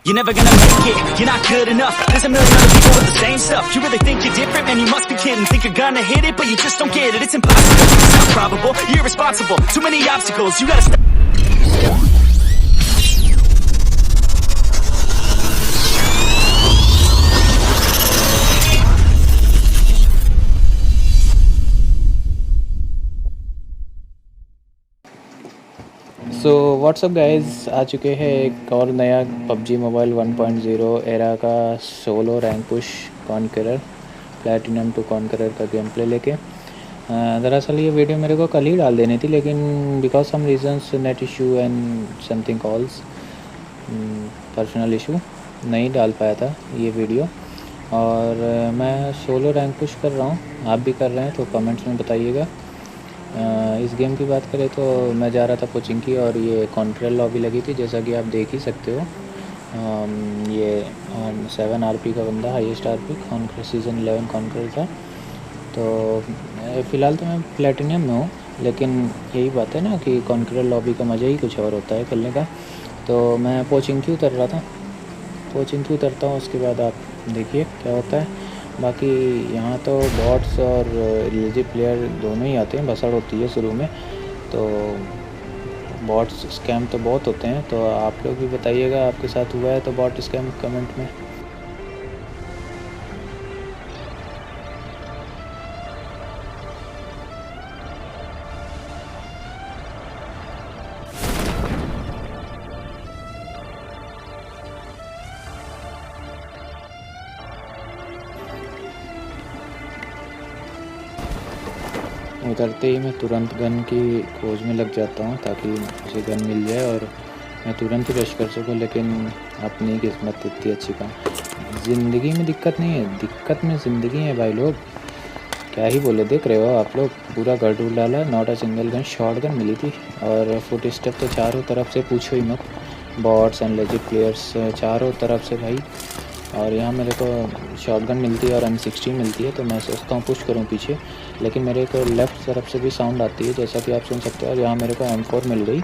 You're never gonna make it, you're not good enough. There's a million other people with the same stuff. You really think you're different? Man, you must be kidding. Think you're gonna hit it, but you just don't get it. It's impossible, it's not probable, you're irresponsible. Too many obstacles, you gotta stop. So what's up guys, आ चुके हैं एक और नया PUBG mobile 1.0 era का solo rank push conqueror platinum to conqueror का game play लेके। दरअसल ये वीडियो मेरे को कल ही डाल देनी थी, लेकिन because some reasons, net issue and something calls, personal issue, नहीं डाल पाया था ये वीडियो। और मैं सोलो रैंक पुश कर रहा हूँ, आप भी कर रहे हैं तो कमेंट्स में बताइएगा। इस गेम की बात करें तो मैं जा रहा था कोचिंग की, और ये कॉन्करर लॉबी लगी थी जैसा कि आप देख ही सकते हो। ये 7 RP का बंदा, highest RP conqueror season 11 conqueror था। तो फ़िलहाल तो मैं प्लैटिनम में हूँ, लेकिन यही बात है ना कि कॉन्करर लॉबी का मज़ा ही कुछ और होता है खेलने का। तो मैं कोचिंग की उतर रहा था, कोचिंग की उतरता हूँ, उसके बाद आप देखिए क्या होता है। बाकी यहाँ तो बॉट्स और लेजिट प्लेयर दोनों ही आते हैं, भसड़ होती है शुरू में। तो बॉट्स स्कैम तो बहुत होते हैं, तो आप लोग भी बताइएगा आपके साथ हुआ है तो बॉट स्कैम कमेंट में। उतरते ही मैं तुरंत गन की खोज में लग जाता हूँ ताकि मुझे गन मिल जाए और मैं तुरंत ही रश कर सकूँ। लेकिन अपनी किस्मत इतनी अच्छी का, ज़िंदगी में दिक्कत नहीं है, दिक्कत में ज़िंदगी है भाई लोग। क्या ही बोले, देख रहे हो आप लोग, पूरा गढ़ डाला, not a single gun, short gun मिली थी। और फुट स्टेप तो चारों तरफ से पूछो ही मत, बॉट्स एंड लेजिट प्लेयर्स चारों तरफ से भाई। और यहाँ मेरे को शॉटगन मिलती है और M16 मिलती है, तो मैं सोचता हूँ पुश करूँ पीछे, लेकिन मेरे को लेफ़्ट तरफ से भी साउंड आती है जैसा कि आप सुन सकते हो। और यहाँ मेरे को M4 मिल गई,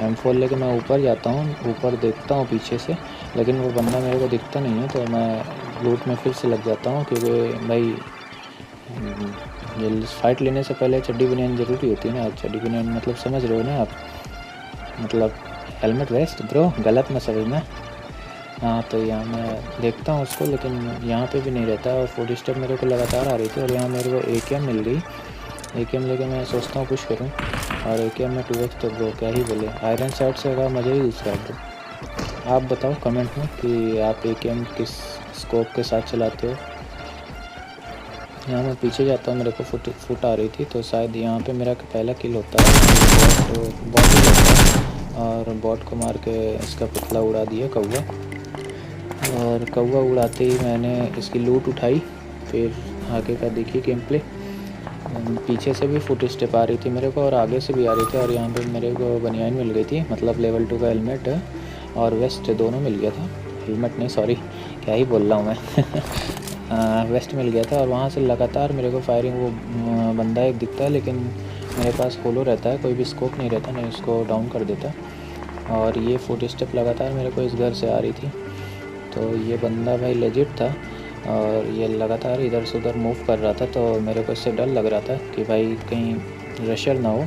M4 लेके मैं ऊपर जाता हूँ, ऊपर देखता हूँ पीछे से, लेकिन वो बंदा मेरे को दिखता नहीं है। तो मैं लूट में फिर से लग जाता हूँ, क्योंकि भाई ये फाइट लेने से पहले चड्डी बनियान ज़रूरी होती है ना। चड्डी बनियान मतलब समझ रहे हो ना आप, मतलब हेलमेट वेस्ट ब्रो, गलत मत समझना। हाँ, तो यहाँ मैं देखता हूँ उसको, लेकिन यहाँ पे भी नहीं रहता है। और फुट स्टेप मेरे को लगातार आ रही थी, और यहाँ मेरे को AKM मिल गई। AKM लेके मैं सोचता हूँ पुश करूँ, और AKM में 2x तो ब्रो क्या ही बोले, आयरन साइड से का मज़ा ही दूसरा है ब्रो। आप बताओ कमेंट में कि आप AKM किस स्कोप के साथ चलाते हो। यहाँ मैं पीछे जाता हूँ, मेरे को फुट आ रही थी, तो शायद यहाँ पे मेरा पहला किल होता है। तो बॉट ही होता है, और बॉट को मार के इसका पुतला उड़ा दिया, कौवा। और कौवा उड़ाते ही मैंने इसकी लूट उठाई। फिर आगे का देखिए गेम प्ले, पीछे से भी फुट स्टेप आ रही थी मेरे को, और आगे से भी आ रही थी। और यहाँ पे मेरे को बनियान मिल गई थी, मतलब लेवल 2 का हेलमेट और वेस्ट दोनों मिल गया था। हेलमेट नहीं, सॉरी, क्या ही बोल रहा हूँ मैं वेस्ट मिल गया था। और वहाँ से लगातार मेरे को फायरिंग, वो बंदा एक दिखता है, लेकिन मेरे पास होलो रहता है, कोई भी स्कोप नहीं रहता, नहीं उसको डाउन कर देता। और ये फुट स्टेप लगातार मेरे को इस घर से आ रही थी। तो ये बंदा भाई लेजिट था, और ये लगातार इधर से उधर मूव कर रहा था, तो मेरे को इससे डर लग रहा था कि भाई कहीं रशर ना हो।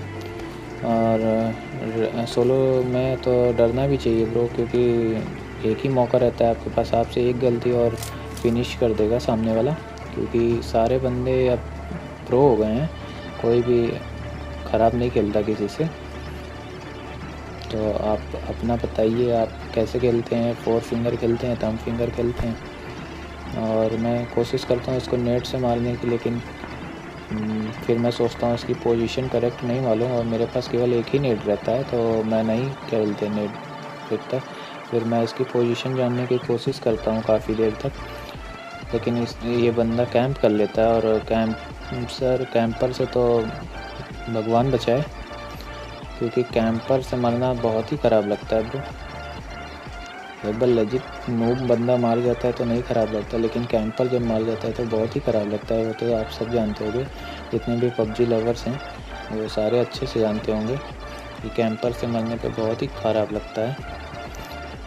और सोलो में तो डरना भी चाहिए ब्रो, क्योंकि एक ही मौका रहता है आपके पास, आपसे एक गलती और फिनिश कर देगा सामने वाला, क्योंकि सारे बंदे अब प्रो हो गए हैं, कोई भी ख़राब नहीं खेलता किसी से। तो आप अपना बताइए, आप कैसे खेलते हैं, 4 फिंगर खेलते हैं, थंब फिंगर खेलते हैं। और मैं कोशिश करता हूँ इसको नेट से मारने की, लेकिन फिर मैं सोचता हूँ इसकी पोजीशन करेक्ट नहीं मालूम, और मेरे पास केवल एक ही नेट रहता है, तो मैं नहीं खेलते नेट तक। फिर मैं इसकी पोजीशन जानने की कोशिश करता हूँ काफ़ी देर तक, लेकिन ये बंदा कैंप कर लेता है। और कैंपर से तो भगवान बचाए, क्योंकि कैंपर से मरना बहुत ही ख़राब लगता है ब्रो। एक बार लेजिट नूब बंदा मार जाता है तो नहीं ख़राब लगता, लेकिन कैंपर जब मार जाता है तो बहुत ही ख़राब लगता है। वो तो आप सब जानते होंगे, जितने भी PUBG लवर्स हैं वो सारे अच्छे से जानते होंगे कि कैंपर से मरने पे बहुत ही ख़राब लगता है।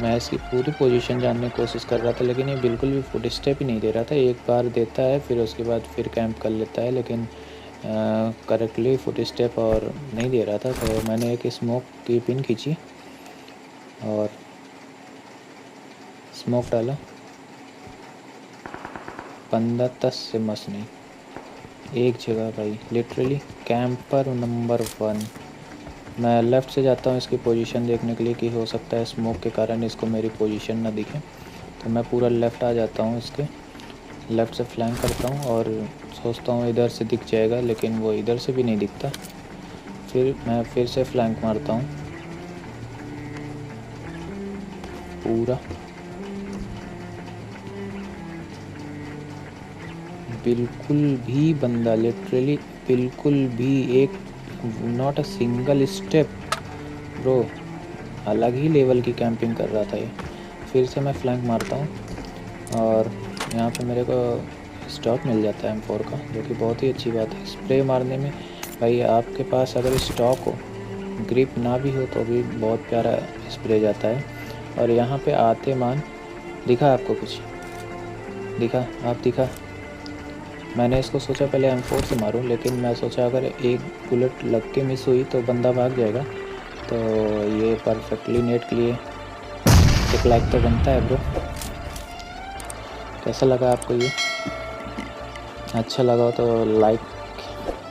मैं इसकी पूरी पोजीशन जानने की कोशिश कर रहा था, लेकिन ये बिल्कुल भी फुट स्टेप ही नहीं दे रहा था। एक बार देता है, फिर उसके बाद फिर कैंप कर लेता है, लेकिन करेक्टली फुट स्टेप और नहीं दे रहा था। तो मैंने एक स्मोक की पिन खींची और स्मोक डाला। बंदा 10 से मस नहीं, एक जगह भाई, लिटरली कैंपर नंबर 1। मैं लेफ़्ट से जाता हूँ इसकी पोजीशन देखने के लिए कि हो सकता है स्मोक के कारण इसको मेरी पोजीशन ना दिखे। तो मैं पूरा लेफ़्ट आ जाता हूँ, इसके लेफ़्ट से फ्लैंक करता हूँ और सोचता हूँ इधर से दिख जाएगा, लेकिन वो इधर से भी नहीं दिखता। फिर मैं फिर से फ्लैंक मारता हूँ पूरा। बिल्कुल भी बंदा, लिटरली बिल्कुल भी, एक not a single step bro, अलग ही लेवल की कैंपिंग कर रहा था ये। फिर से मैं फ्लैंक मारता हूँ और यहाँ पे मेरे को स्टॉक मिल जाता है M4 का, जो कि बहुत ही अच्छी बात है। स्प्रे मारने में भाई आपके पास अगर स्टॉक हो, ग्रिप ना भी हो, तो भी बहुत प्यारा स्प्रे जाता है। और यहाँ पे आते मान दिखा आपको, कुछ दिखा, आप दिखा। मैंने इसको सोचा पहले M4 से मारूं, लेकिन मैं सोचा अगर एक बुलेट लग के मिस हुई तो बंदा भाग जाएगा। तो ये परफेक्टली नेट के लिए एक लाइक तो बनता है ब्रो। कैसा लगा आपको ये? अच्छा लगा तो लाइक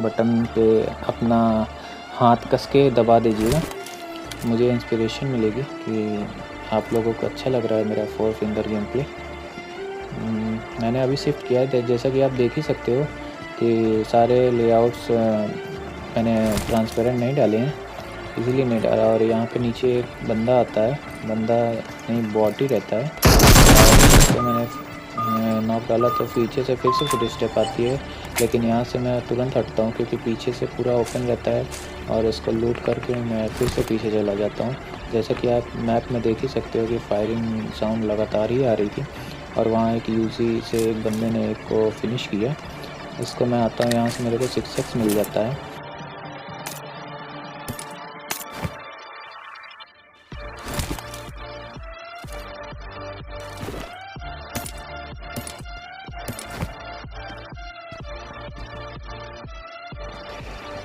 बटन पे अपना हाथ कस के दबा दीजिएगा, मुझे इंस्पिरेशन मिलेगी कि आप लोगों को अच्छा लग रहा है मेरा 4 फिंगर गेम प्ले। मैंने अभी शिफ्ट किया है, जैसा कि आप देख ही सकते हो कि सारे लेआउट्स मैंने ट्रांसपेरेंट नहीं डाले हैं, इजीली नहीं डाला। और यहाँ पे नीचे एक बंदा आता है, बंदा नहीं बॉट ही रहता है, और तो मैंने नॉक डाला तो पीछे से फिर से फुट स्टेप आती है, लेकिन यहाँ से मैं तुरंत हटता हूँ क्योंकि पीछे से पूरा ओपन रहता है और इसको लूट करके मैं फिर से पीछे चला जाता हूँ। जैसा कि आप मैप में देख ही सकते हो कि फायरिंग साउंड लगातार ही आ रही थी और वहाँ एक यूजी से एक बंदे ने एक को फिनिश किया। इसको मैं आता हूँ, यहाँ से मेरे को 6x मिल जाता है।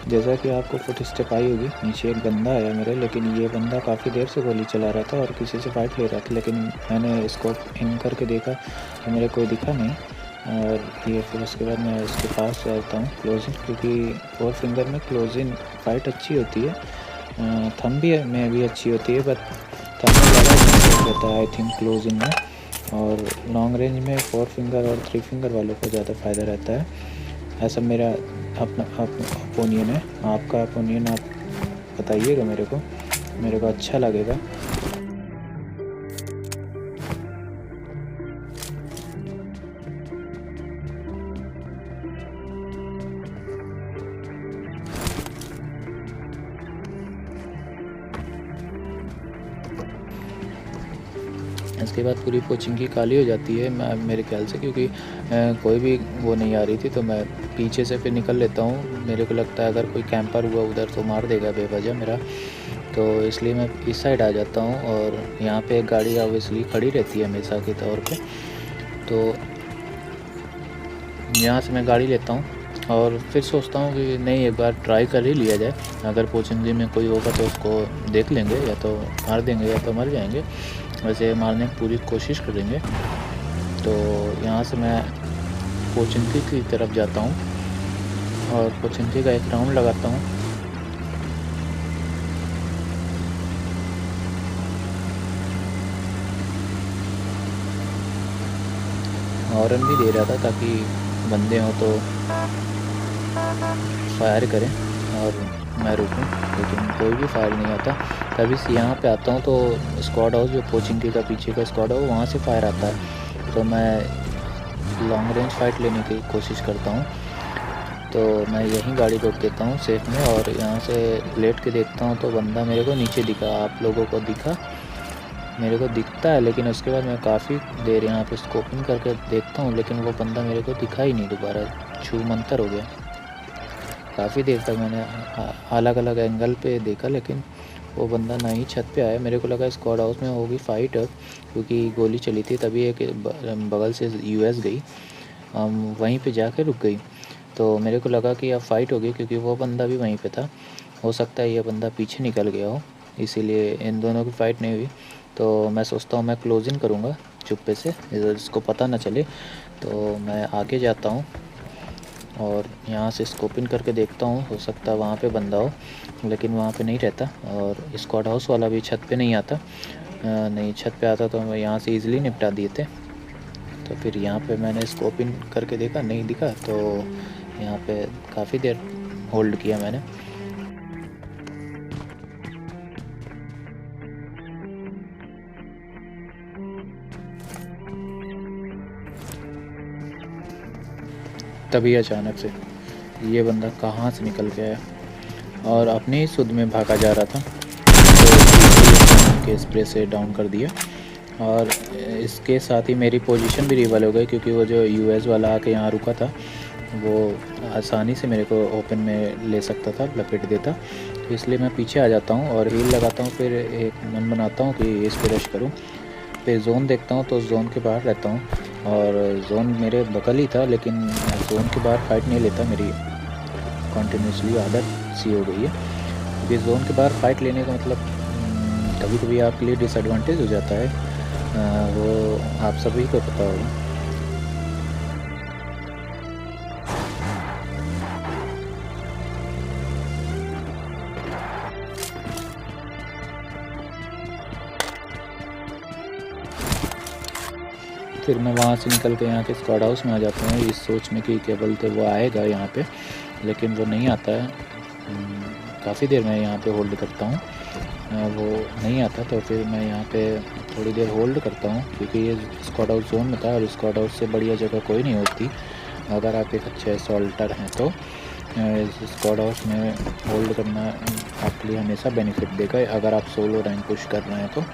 जैसा कि आपको फुट स्टेप आई होगी, नीचे एक बंदा आया मेरे, लेकिन ये बंदा काफ़ी देर से गोली चला रहा था और किसी से फाइट ले रहा था, लेकिन मैंने स्कोप इन करके देखा तो मेरे कोई दिखा नहीं। और ये फिर उसके बाद मैं इसके पास जाता हूँ क्लोज इन, क्योंकि 4 फिंगर में क्लोज इन फाइट अच्छी होती है, थंब भी में भी अच्छी होती है, बट थंब में ज़्यादा बेनिफिट रहता है आई थिंक क्लोज इन में, और लॉन्ग रेंज में 4 फिंगर और 3 फिंगर वालों को ज़्यादा फ़ायदा रहता है। ऐसा मेरा अपना ओपिनियन है। आपका ओपिनियन आप बताइएगा मेरे को अच्छा लगेगा। इसके बाद पूरी कोचिंग की काली हो जाती है मेरे ख्याल से, क्योंकि कोई भी वो नहीं आ रही थी, तो मैं पीछे से फिर निकल लेता हूँ। मेरे को लगता है अगर कोई कैंपर हुआ उधर तो मार देगा बेवजह मेरा, तो इसलिए मैं इस साइड आ जाता हूँ। और यहाँ पे एक गाड़ी ऑब्वियसली खड़ी रहती है हमेशा के तौर पे, तो यहाँ से मैं गाड़ी लेता हूँ और फिर सोचता हूँ कि नहीं, एक बार ट्राई कर ही लिया जाए। अगर पोचिंगी में कोई होगा तो उसको देख लेंगे, या तो मार देंगे या तो मर जाएंगे, वैसे मारने की पूरी कोशिश करेंगे। तो यहाँ से मैं पोचिंगी की तरफ जाता हूँ और पोचिंगी का एक राउंड लगाता हूँ। हॉर्न भी दे रहा था ताकि बंदे हों तो फायर करें और मैं रुकूं, लेकिन कोई भी फायर नहीं आता। तभी से यहाँ पे आता हूँ तो स्क्वाड हाउस, जो पोचिंगी का पीछे का स्क्वाड है, वहाँ से फायर आता है, तो मैं लॉन्ग रेंज फाइट लेने की कोशिश करता हूँ। तो मैं यहीं गाड़ी रोक देता हूँ सेफ में और यहाँ से लेट के देखता हूँ तो बंदा मेरे को नीचे दिखा। आप लोगों को दिखा? मेरे को दिखता है, लेकिन उसके बाद मैं काफ़ी देर यहाँ पे स्कोपिंग करके देखता हूँ, लेकिन वो बंदा मेरे को दिखा ही नहीं। दोबारा छू मंतर हो गया। काफ़ी देर तक मैंने अलग अलग एंगल पे देखा, लेकिन वो बंदा ना ही छत पे आया। मेरे को लगा स्क्वाड हाउस में होगी फ़ाइट, क्योंकि गोली चली थी। तभी एक बगल से यूएस गई, वहीं पे जाकर रुक गई। तो मेरे को लगा कि अब फ़ाइट होगी, क्योंकि वो बंदा भी वहीं पे था। हो सकता है ये बंदा पीछे निकल गया हो, इसीलिए इन दोनों की फ़ाइट नहीं हुई। तो मैं सोचता हूँ मैं क्लोजिंग करूँगा चुप्पे से, इसको पता ना चले। तो मैं आगे जाता हूँ और यहाँ से स्कोपिंग करके देखता हूँ, हो सकता है वहाँ पे बंदा हो, लेकिन वहाँ पे नहीं रहता। और स्क्वाड हाउस वाला भी छत पे नहीं आता। नहीं, छत पे आता तो मैं यहाँ से इजीली निपटा दिए थे। तो फिर यहाँ पे मैंने स्कोपिंग करके देखा, नहीं दिखा। तो यहाँ पे काफ़ी देर होल्ड किया मैंने। तभी अचानक से ये बंदा कहाँ से निकल के आया और अपने ही सुध में भागा जा रहा था। तो के स्प्रे से डाउन कर दिया, और इसके साथ ही मेरी पोजीशन भी रिवल हो गई, क्योंकि वो जो यूएस वाला आके यहाँ रुका था वो आसानी से मेरे को ओपन में ले सकता था, लपेट देता। तो इसलिए मैं पीछे आ जाता हूँ और हील लगाता हूँ। फिर एक मन बनाता हूँ कि इस पर रश करूँ। फिर जोन देखता हूँ तो जोन के बाहर रहता हूँ, और जोन मेरे बगल ही था, लेकिन जोन के बाहर फाइट नहीं लेता। मेरी कंटिन्यूसली आदत सी हो गई है, क्योंकि जोन के बाहर फाइट लेने का मतलब कभी कभी आपके लिए डिसएडवांटेज हो जाता है। वो आप सभी को पता होगा। फिर मैं वहाँ से निकल के यहाँ के स्क्वाड हाउस में आ जाता हूँ, इस सोच में कि केवल तो वो आएगा यहाँ पे, लेकिन वो नहीं आता है। काफ़ी देर मैं यहाँ पे होल्ड करता हूँ, वो नहीं आता। तो फिर मैं यहाँ पे थोड़ी देर होल्ड करता हूँ, क्योंकि ये स्क्वाड हाउस जोन में था, और स्क्वाड हाउस से बढ़िया जगह कोई नहीं होती अगर आप एक अच्छे असॉल्टर हैं। तो स्क्वाड हाउस में होल्ड करना आपके लिए हमेशा बेनिफिट देगा, अगर आप सोलो रैंक पुश कर रहे हैं तो,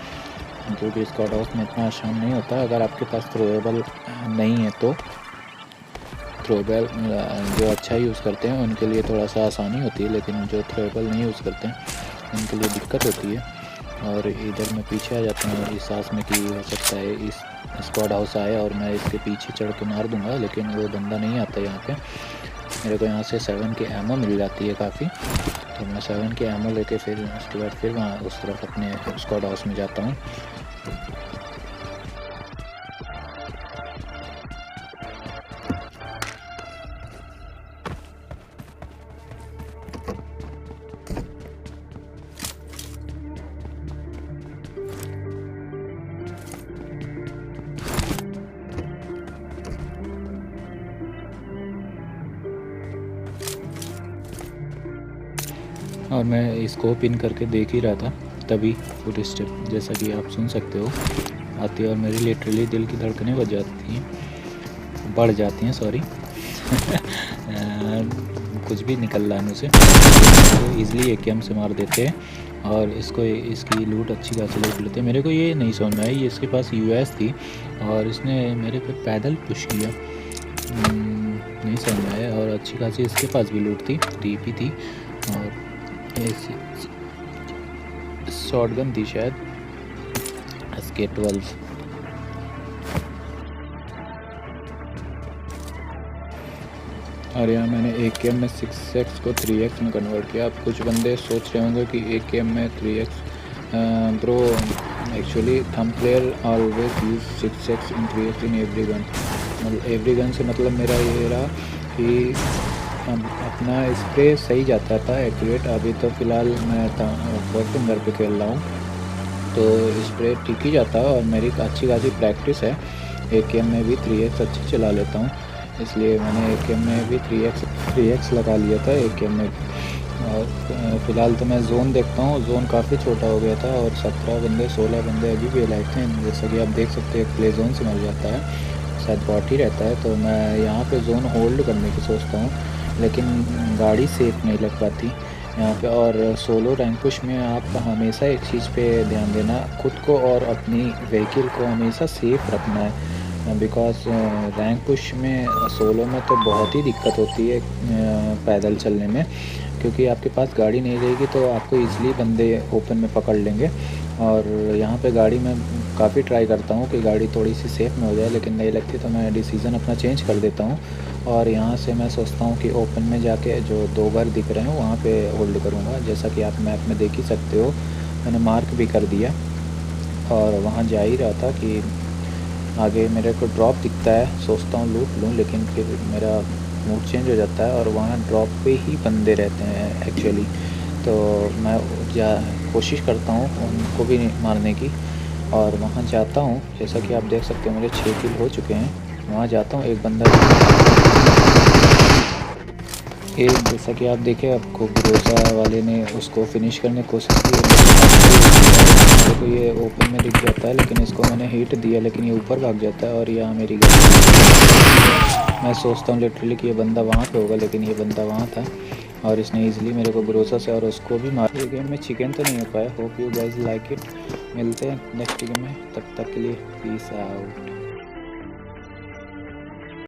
क्योंकि स्क्वाड हाउस में इतना आसान नहीं होता। अगर आपके पास थ्रोएबल नहीं है तो थ्रोएबल जो अच्छा यूज़ करते हैं उनके लिए थोड़ा सा आसानी होती है, लेकिन जो थ्रोएबल नहीं यूज़ करते हैं उनके लिए दिक्कत होती है। और इधर मैं पीछे आ जाता हूँ इस आस में कि हो सकता है इस स्क्वाड हाउस आए और मैं इसके पीछे चढ़ के मार दूंगा, लेकिन वो बंदा नहीं आता यहाँ पे। मेरे को यहाँ से 7 की एमो मिल जाती है काफ़ी, तो मैं 7 की एमो लेके फिर उसके बाद फिर वहाँ उस तरफ अपने स्क्वाड हाउस में जाता हूँ। और मैं इसको पिन करके देख ही रहा था, तभी फुट स्टेप जैसा कि आप सुन सकते हो आती है, और मेरी लिटरली दिल की धड़कनें बढ़ जाती हैं सॉरी कुछ भी निकल रहा है मुझसे। तो ईज़िली AKM से मार देते हैं, और इसकी लूट अच्छी खासी लूट लेते हैं। मेरे को ये नहीं समझ में आई, ये इसके पास यूएस थी और इसने मेरे पे पैदल पुश किया, नहीं समझ में आया। और अच्छी खासी इसके पास भी लूट थी, TP थी, और शॉटगन थी शायद SK-12। और यहाँ मैंने AKM में 6x को 3x में कन्वर्ट किया। अब कुछ बंदे सोच रहे होंगे कि AKM में 3x, bro actually thumb player always use 6x in 3x in every gun. मतलब एवरी गन से मतलब मेरा ये रहा कि अपना स्प्रे सही जाता था एक्यूरेट। अभी तो फ़िलहाल मैं फोर फिंगर पे खेल रहा हूँ, तो स्प्रे ठीक ही जाता है, और मेरी अच्छी खासी प्रैक्टिस है। AKM में भी 3x अच्छी चला लेता हूँ, इसलिए मैंने AKM में भी 3x लगा लिया था AKM में। और फ़िलहाल तो मैं जोन देखता हूँ, जोन काफ़ी छोटा हो गया था, और 16 बंदे अभी भी लाइक थे। जैसा कि आप देख सकते हैं, एक प्ले जोन से मिल जाता है, शायद बॉट ही रहता है। तो मैं यहाँ पे जोन होल्ड करने की सोचता हूँ, लेकिन गाड़ी सेफ नहीं लग पाती यहाँ पे। और सोलो रैंक पुश में आप हमेशा एक चीज़ पे ध्यान देना, खुद को और अपनी व्हीकल को हमेशा सेफ रखना है, बिकॉज रैंक पुश में सोलो में तो बहुत ही दिक्कत होती है पैदल चलने में, क्योंकि आपके पास गाड़ी नहीं रहेगी तो आपको ईज़िली बंदे ओपन में पकड़ लेंगे। और यहाँ पे गाड़ी में काफ़ी ट्राई करता हूँ कि गाड़ी थोड़ी सी सेफ़ में हो जाए, लेकिन नहीं लगती तो मैं डिसीज़न अपना चेंज कर देता हूँ और यहाँ से मैं सोचता हूँ कि ओपन में जाके जो 2 घर दिख रहे हैं वहाँ पे होल्ड करूँगा। जैसा कि आप मैप में देख ही सकते हो, मैंने मार्क भी कर दिया और वहाँ जा ही रहा था कि आगे मेरे को ड्रॉप दिखता है, सोचता हूँ लूट लूँ, लेकिन फिर मेरा मूड चेंज हो जाता है और वहाँ ड्रॉप पे ही बंदे रहते हैं एक्चुअली। तो मैं कोशिश करता हूँ उनको भी मारने की और वहाँ जाता हूँ। जैसा कि आप देख सकते हो मेरे 6 किल हो चुके हैं। वहाँ जाता हूँ, एक बंदा जैसा कि आप देखें, आपको भरोसा वाले ने उसको फिनिश करने की कोशिश की। मेरे को ये ओपन में दिख जाता है, लेकिन इसको मैंने हिट दिया, लेकिन ये ऊपर भाग जाता है और यहाँ मेरी गाड़ी। मैं सोचता हूँ लिटरली कि ये बंदा वहाँ पे होगा, लेकिन ये बंदा वहाँ था और इसने इजीली मेरे को भरोसा से और उसको भी मार। ये गेम में चिकन तो नहीं हो पाया। Hope you guys like it. मिलते हैं नेक्स्ट गेम में, तब तक के लिए पीस आउट।